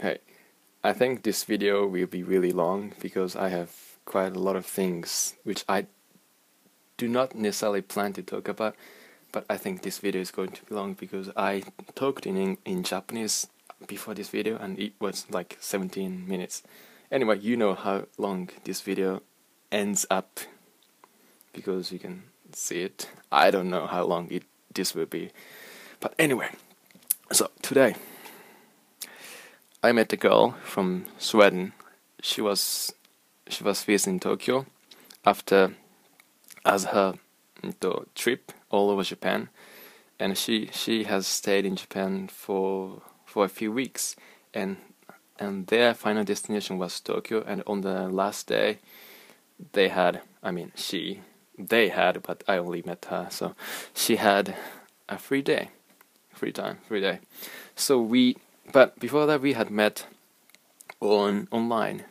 Hey, I think this video will be really long because I have quite a lot of things which I do not necessarily plan to talk about, but I think this video is going to be long because I talked in Japanese before this video and it was like 17 minutes. Anyway, you know how long this video ends up because you can see it. I don't know how long this will be, but anyway, so today I met a girl from Sweden. She was visiting Tokyo after as her trip all over Japan, and she has stayed in Japan for a few weeks, and their final destination was Tokyo. And on the last day, they had, but I only met her, so she had a free day. So but before that, we had met online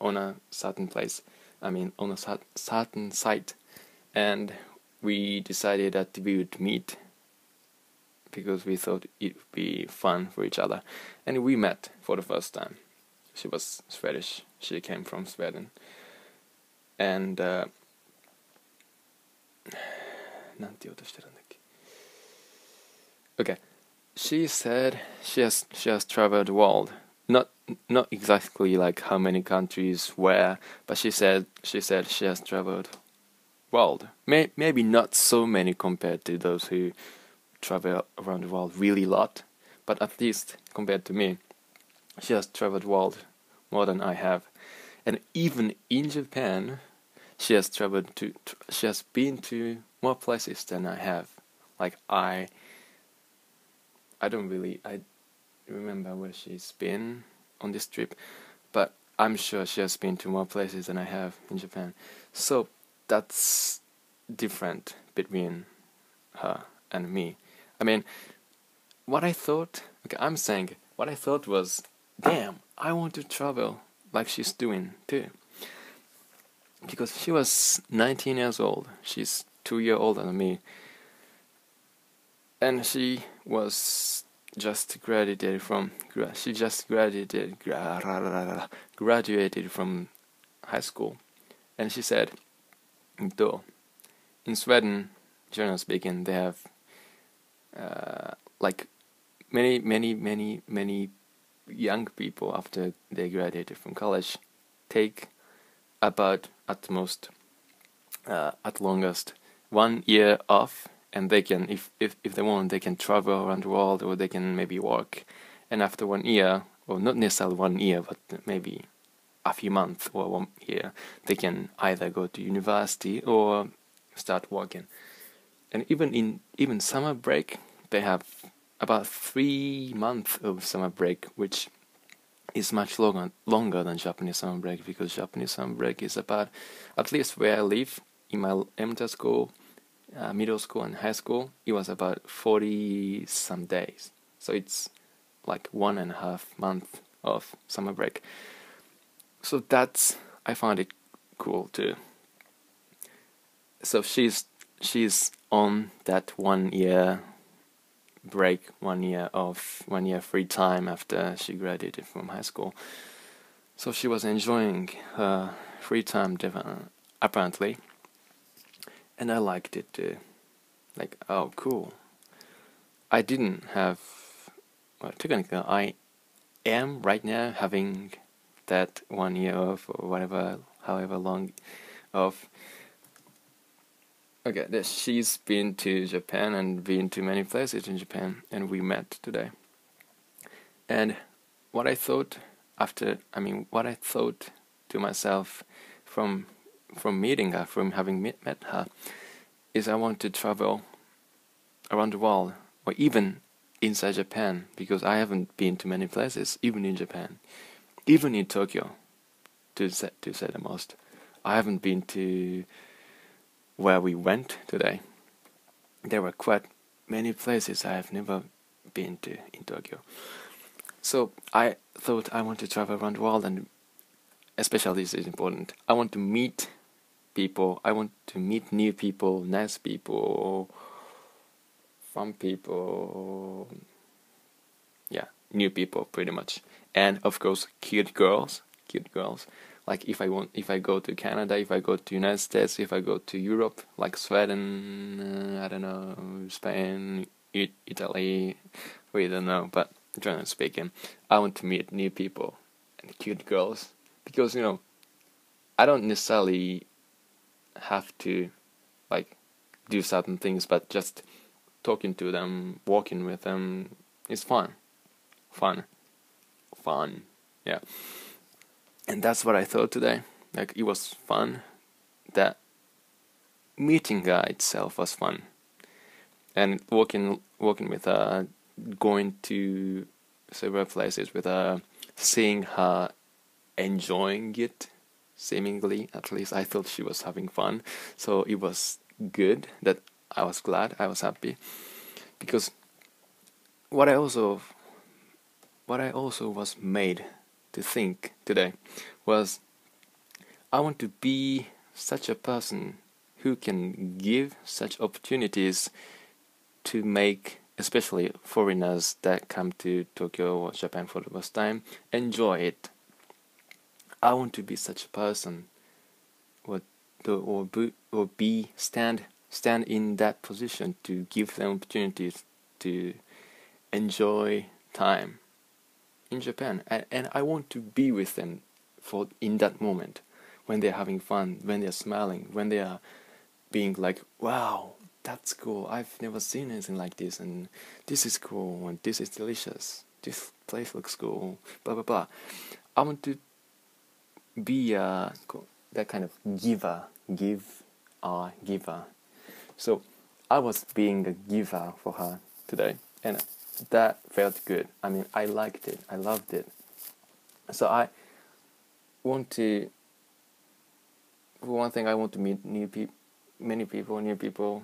on a certain place. On a certain site, and we decided that we would meet because we thought it would be fun for each other, and we met for the first time. She was Swedish. She came from Sweden, and okay. She said she has traveled the world. Not exactly like how many countries where, but she said she has traveled world. Maybe not so many compared to those who travel around the world really lot, but at least compared to me, she has traveled world more than I have. And even in Japan, she has been to more places than I have. Like I remember where she's been on this trip, but I'm sure she has been to more places than I have in Japan. So that's different between her and me. What I thought was, damn, I want to travel like she's doing too. Because she was 19 years old. She's 2 years older than me. And she was just graduated from high school. And she said, in Sweden, generally speaking, they have like many young people after they graduated from college take about at longest 1 year off, and they can, if they want, they can travel around the world, or they can maybe work. And after 1 year, or not necessarily 1 year, but maybe a few months or 1 year, they can either go to university or start working. And even summer break, they have about 3 months of summer break, which is much longer than Japanese summer break, because Japanese summer break is about, at least where I live, in my elementary school, middle school and high school, it was about 40 some days. So it's like 1.5 months of summer break. So I found it cool too. So she's on that 1 year break, 1 year off, 1 year free time after she graduated from high school. So she was enjoying her free time apparently, and I liked it too. Like, oh cool. I didn't have, well, technically I am right now having that 1 year off, or however long off. Okay, she's been to Japan and been to many places in Japan, and we met today. And what I thought to myself from meeting her, from having met her, is I want to travel around the world, or even inside Japan, because I haven't been to many places, even in Japan, even in Tokyo, to say the most. I haven't been to where we went today. There were quite many places I have never been to in Tokyo. So I thought I want to travel around the world, and especially this is important. I want to meet people. I want to meet new people, nice people, fun people. Yeah, new people pretty much. and of course cute girls. Like if I go to Canada, if I go to United States, if I go to Europe, like Sweden, I don't know, Spain, Italy, we don't know, but generally speaking, I want to meet new people and cute girls, because I don't necessarily have to like do certain things, but just talking to them, walking with them is fun. Yeah. And that's what I thought today. Like, it was fun. That meeting guy itself was fun. And walking with her, going to several places with her, seeing her enjoying it, seemingly, at least I felt she was having fun. So it was good, that I was glad, I was happy. Because what I also was made to think today was, I want to be such a person who can give such opportunities to make, especially foreigners that come to Tokyo or Japan for the first time, enjoy it. I want to be such a person, stand in that position to give them opportunities to enjoy time in Japan, and I want to be with them in that moment, when they're having fun, when they're smiling, when they are being like, wow, that's cool, I've never seen anything like this, and this is cool, and this is delicious, this place looks cool, blah blah blah. I want to be that kind of giver. So I was being a giver for her today, and that felt good. I mean, I liked it, I loved it. So I want to, for one thing, I want to meet new people,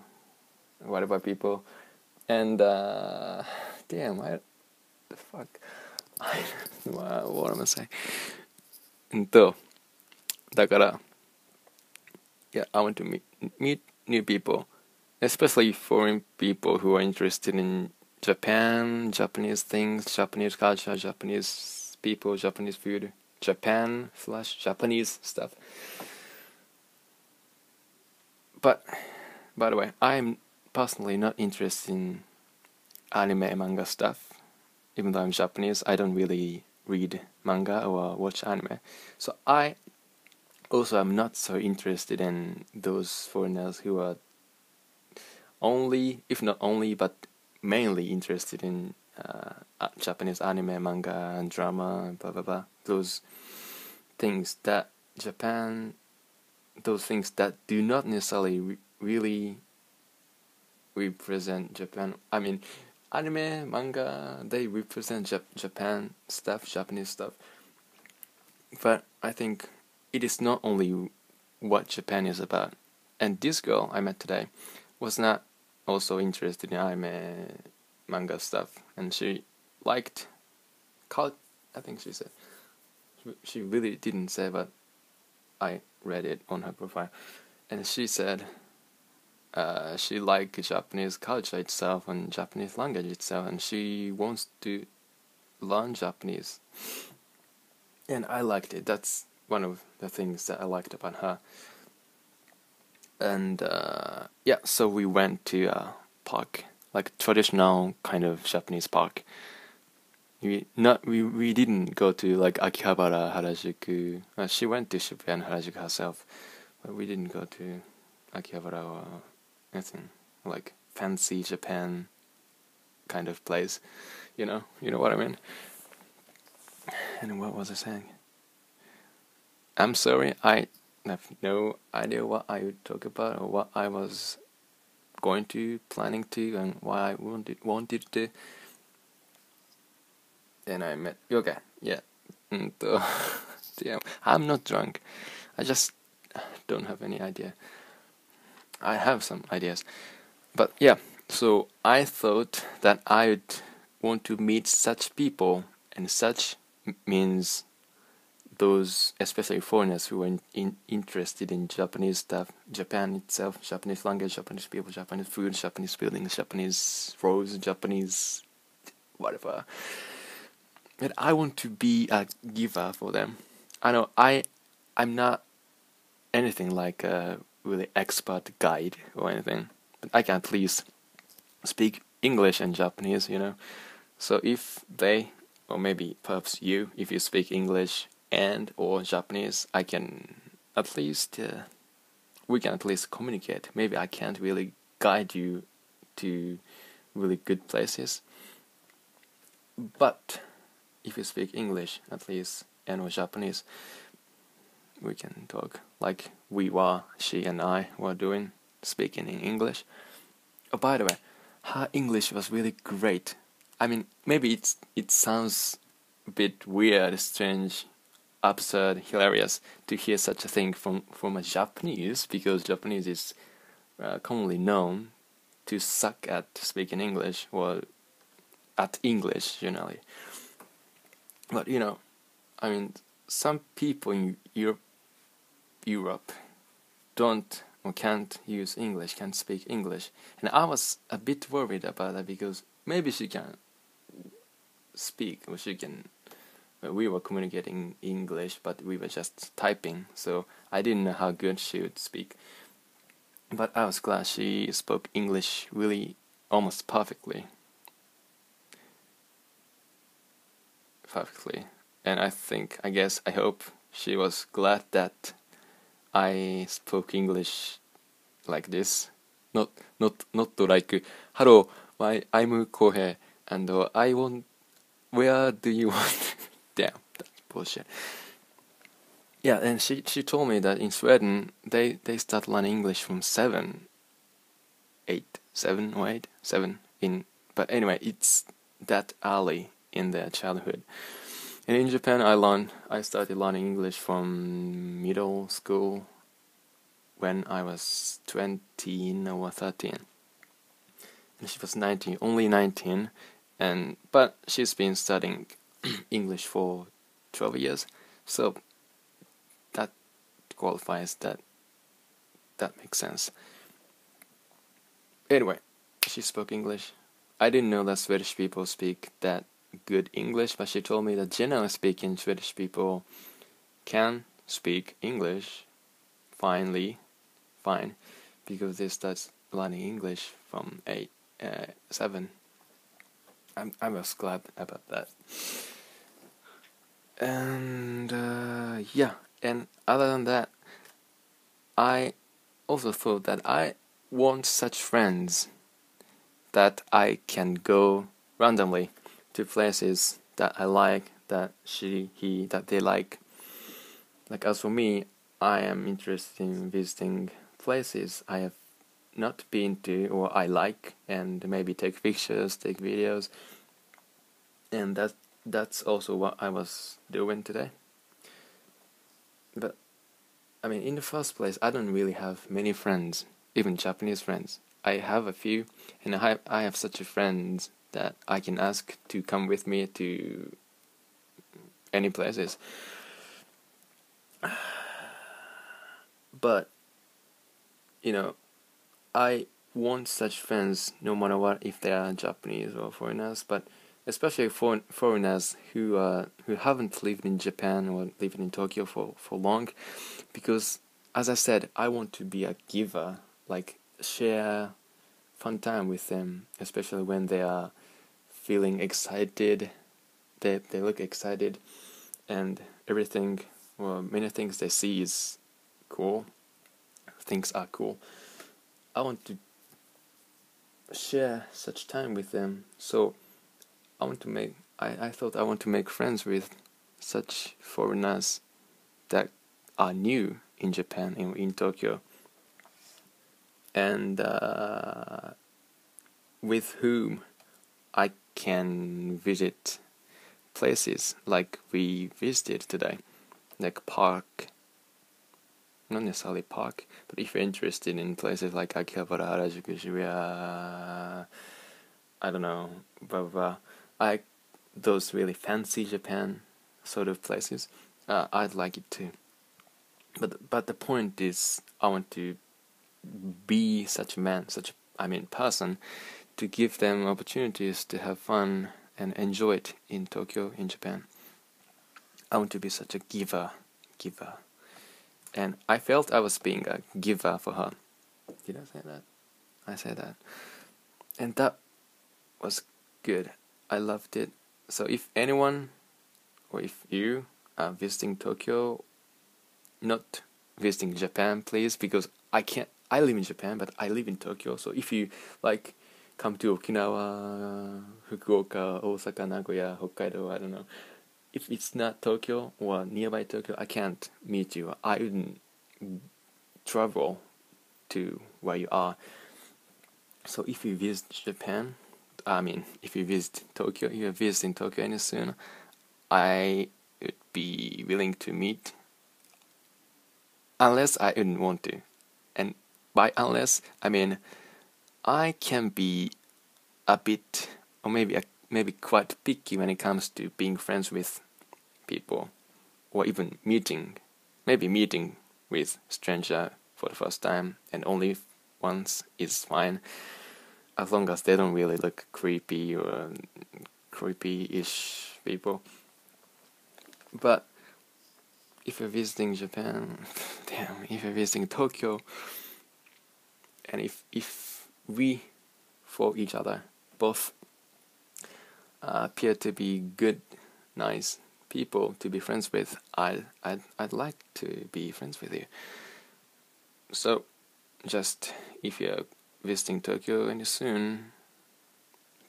whatever people, and damn, what am I saying? だから yeah, I want to meet new people, especially foreign people who are interested in Japan, Japanese things, Japanese culture, Japanese people, Japanese food, Japan/Japanese stuff. But by the way, I'm personally not interested in anime, manga stuff. Even though I'm Japanese, I don't really read manga or watch anime. So I also am not so interested in those foreigners who are only, if not only, but mainly interested in Japanese anime, manga, and drama, blah blah blah. Those things that do not necessarily really represent Japan. I mean, anime, manga, they represent Japanese stuff. But I think it is not only what Japan is about. And this girl I met today was not also interested in anime, manga stuff, and she liked I think she said. She really didn't say, but I read it on her profile, and she said she liked Japanese culture itself and Japanese language itself, and she wants to learn Japanese. And I liked it. That's one of the things that I liked about her. And yeah, so we went to a park, like traditional kind of Japanese park. We didn't go to like Akihabara, Harajuku. She went to Shibuya and Harajuku herself, but we didn't go to Akihabara or anything like fancy Japan kind of place. You know what I mean. And what was I saying? I'm sorry, I have no idea what I would talk about or what I was planning to, and why I wanted to. Then I met. Okay, yeah. Damn, I'm not drunk. I just don't have any idea. I have some ideas, but yeah. So I thought that I would want to meet such people, and such means those, especially foreigners who are interested in Japanese stuff, Japan itself, Japanese language, Japanese people, Japanese food, Japanese buildings, Japanese roads, Japanese whatever. that I want to be a giver for them. I know I'm not anything like a really expert guide or anything, but I can at least speak English and Japanese, So if they, or maybe perhaps you, if you speak English and or Japanese, I can at least we can at least communicate. Maybe I can't really guide you to really good places, but if you speak English at least and or Japanese, we can talk like she and I were doing, speaking in English. Oh, by the way, her English was really great. I mean, maybe it sounds a bit weird, strange, absurd, hilarious to hear such a thing from a Japanese, because Japanese is commonly known to suck at speaking English, or at English generally. But I mean, some people in Europe don't or can't use English, can't speak English, and I was a bit worried about that, because maybe she can speak, or she can. We were communicating English, but we were just typing, so I didn't know how good she would speak. But I was glad she spoke English really almost perfectly. And I hope she was glad that I spoke English like this. Not like, hello, I'm Kohei, and I want, where do you want? Damn, that's bullshit. Yeah, and she told me that in Sweden they start learning English from 7 or 8 7 in, but anyway, it's that early in their childhood. And in Japan I started learning English from middle school when I was 20 or 13. And she was 19, only 19, but she's been studying English for 12 years. So that qualifies, that makes sense. Anyway, she spoke English. I didn't know that Swedish people speak that good English, but she told me that generally speaking, Swedish people can speak English fine, because they start learning English from 7. I was glad about that. And and other than that, I also thought that I want such friends that I can go randomly to places that I like, that that they like. Like, as for me, I am interested in visiting places I have not been to or I like, and maybe take pictures, take videos, and that's also what I was doing today. But I mean, in the first place, I don't really have many friends, even Japanese friends. I have a few, and I have such a friend that I can ask to come with me to any places. But I want such friends no matter what, if they are Japanese or foreigners, but especially foreigners who haven't lived in Japan or lived in Tokyo for long, because, as I said, I want to be a giver, like share fun time with them, especially when they are feeling excited. They look excited, and everything, well, many things they see is cool. Things are cool. I want to share such time with them, so I thought I want to make friends with such foreigners that are new in Japan, in Tokyo, and with whom I can visit places like we visited today, like park. Not necessarily park, but if you're interested in places like Akihabara, Harajuku, Shibuya, I don't know, blah blah blah, those really fancy Japan sort of places, I'd like it too. But the point is, I want to be such a person, to give them opportunities to have fun and enjoy it in Tokyo, in Japan. I want to be such a giver. And I felt I was being a giver for her. Did I say that? I said that. And that was good. I loved it. So if anyone, or if you are visiting Tokyo, not visiting Japan, please, because I live in Japan, but I live in Tokyo. So if you like come to Okinawa, Fukuoka, Osaka, Nagoya, Hokkaido, I don't know. If it's not Tokyo or nearby Tokyo, I can't meet you. I wouldn't travel to where you are. So if you visit Japan, if you visit Tokyo, if you're visiting Tokyo any soon, I would be willing to meet, unless I wouldn't want to. And by unless, I mean I can be a bit, or maybe quite picky when it comes to being friends with people, or even meeting with stranger for the first time, and only once is fine, as long as they don't really look creepy or creepy-ish people. But if you're visiting Japan, if you're visiting Tokyo, and if we, for each other, both appear to be good, nice people to be friends with, I'd like to be friends with you. So, just if you're visiting Tokyo any soon,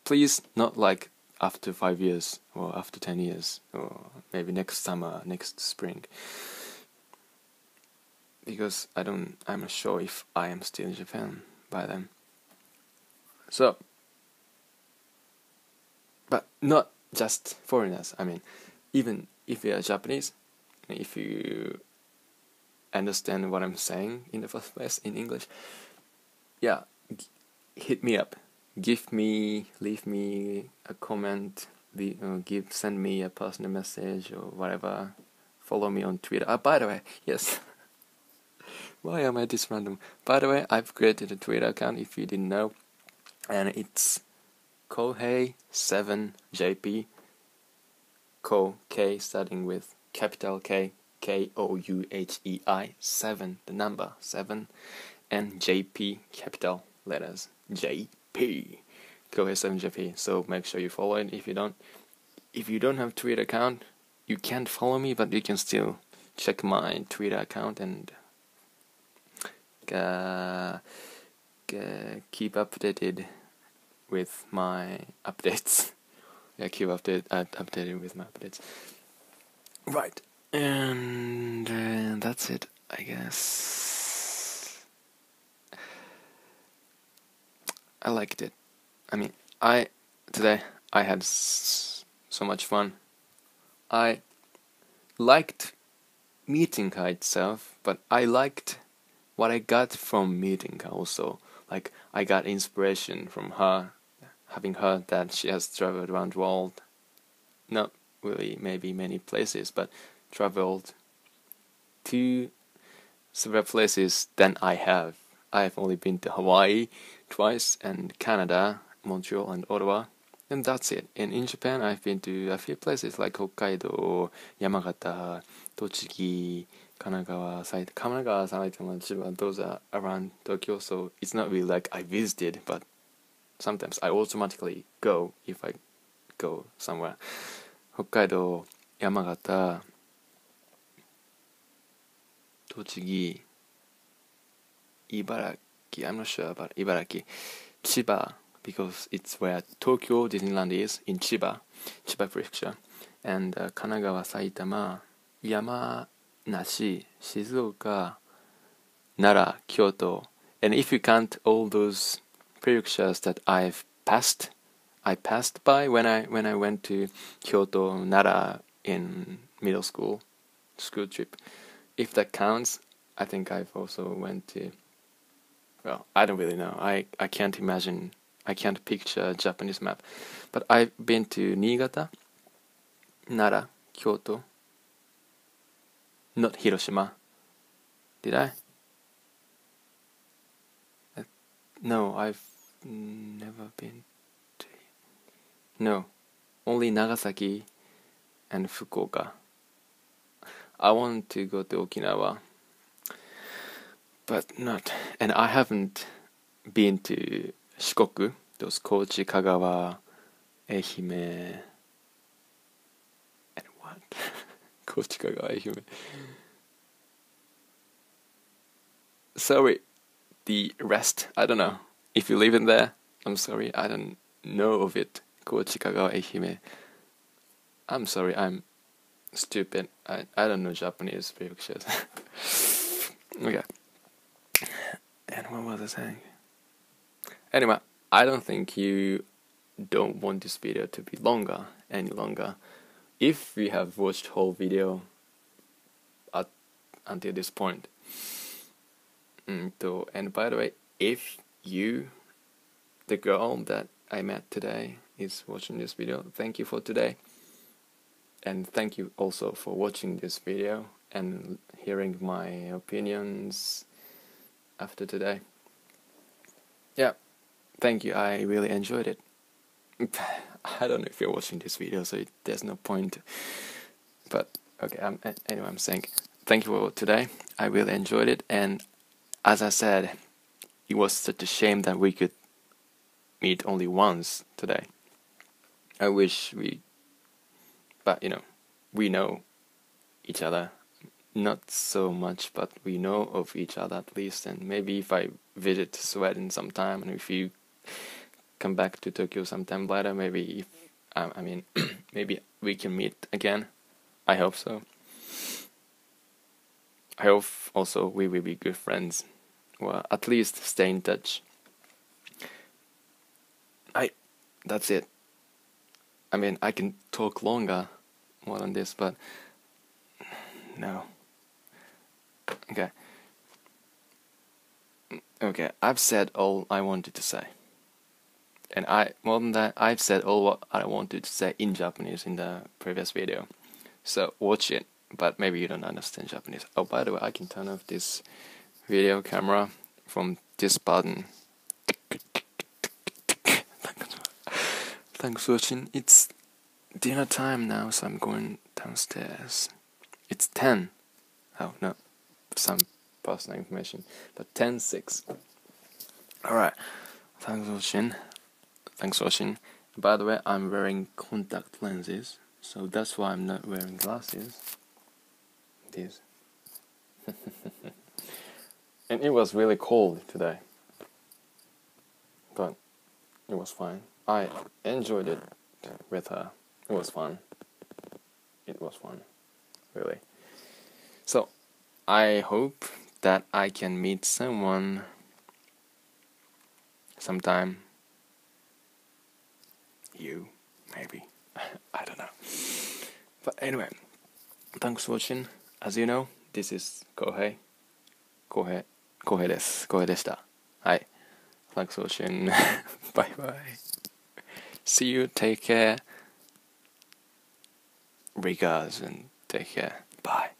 please not like after 5 years or after 10 years or maybe next summer, next spring, because I'm not sure if I am still in Japan by then. So, but not just foreigners. I mean, even if you are Japanese, if you understand what I'm saying in the first place in English, yeah, hit me up. Leave me a comment, send me a personal message or whatever. Follow me on Twitter. By the way, yes. Why am I this random? By the way, I've created a Twitter account if you didn't know, and it's Kohei7JP. K starting with capital K, Kouhei 7, the number 7, and JP, capital letters JP. Kohei7JP. So make sure you follow it. If you don't have Twitter account, you can't follow me, but you can still check my Twitter account and keep updated with my updates. Yeah, keep updated with my updates. Right, and that's it, I guess. I liked it. I mean, today I had so much fun. I liked meeting her itself, but I liked what I got from meeting her also. Like, I got inspiration from her, having heard that she has traveled around the world. Not really maybe many places, but traveled to several places than I have. I have only been to Hawaii twice, and Canada, Montreal and Ottawa, and that's it. And in Japan, I've been to a few places like Hokkaido, Yamagata, Tochigi, Kanagawa, Saitama, Chiba. Those are around Tokyo, so it's not really like I visited, but sometimes I automatically go if I go somewhere. Hokkaido, Yamagata, Tochigi, Ibaraki, I'm not sure about Ibaraki, Chiba, because it's where Tokyo Disneyland is, in Chiba Prefecture, and Kanagawa, Saitama, Yamanashi, Shizuoka, Nara, Kyoto. And if you count all those prefectures that I passed by when I went to Kyoto, Nara in middle school trip, if that counts, I think I've also went to, well, I don't really know. I can't imagine, I can't picture a Japanese map. But I've been to Niigata, Nara, Kyoto, not Hiroshima. Did I? No, I've never been to... No. only Nagasaki and Fukuoka. I want to go to Okinawa, but not. And I haven't been to Shikoku, those Kochi, Kagawa, Ehime, and what? Kochi, Kagawa, Ehime. Sorry, the rest, I don't know. If you live in there, I'm sorry, I don't know of it. Kochi, Kagawa, Ehime. I'm sorry, I'm stupid. I don't know Japanese pictures. Okay. And what was I saying? Anyway, I don't think you don't want this video to be any longer. If we have watched whole video until this point. And by the way, if you, the girl that I met today, is watching this video, thank you for today. And thank you also for watching this video and hearing my opinions after today. Yeah, thank you, I really enjoyed it. I don't know if you're watching this video, so there's no point. But okay, anyway, I'm saying thank you for today. I really enjoyed it, and as I said, it was such a shame that we could meet only once today. I wish but we know each other. Not so much, but we know of each other at least. And maybe if I visit Sweden sometime, and if you come back to Tokyo sometime later, maybe maybe we can meet again. I hope so. I hope also we will be good friends. Well, at least stay in touch. That's it. I can talk more than this, but no. Okay, I've said all I wanted to say. And more than that, I've said all what I wanted to say in Japanese in the previous video. So watch it, but maybe you don't understand Japanese. Oh, by the way, I can turn off this video camera from this button. Thanks for watching. It's dinner time now, so I'm going downstairs. It's 10. Oh, no. Some personal information. But 10:06. Alright. Thanks for watching. By the way, I'm wearing contact lenses, so that's why I'm not wearing glasses. These. And it was really cold today. But it was fine. I enjoyed it with her. It was fun. Really. So, I hope that I can meet someone sometime. You, maybe. I don't know. But anyway, thanks for watching. As you know, this is Kohei. Kohei です。Kohei でした。はい。Thanks for watching. Bye bye. See you. Take care. Regards and take care. Bye.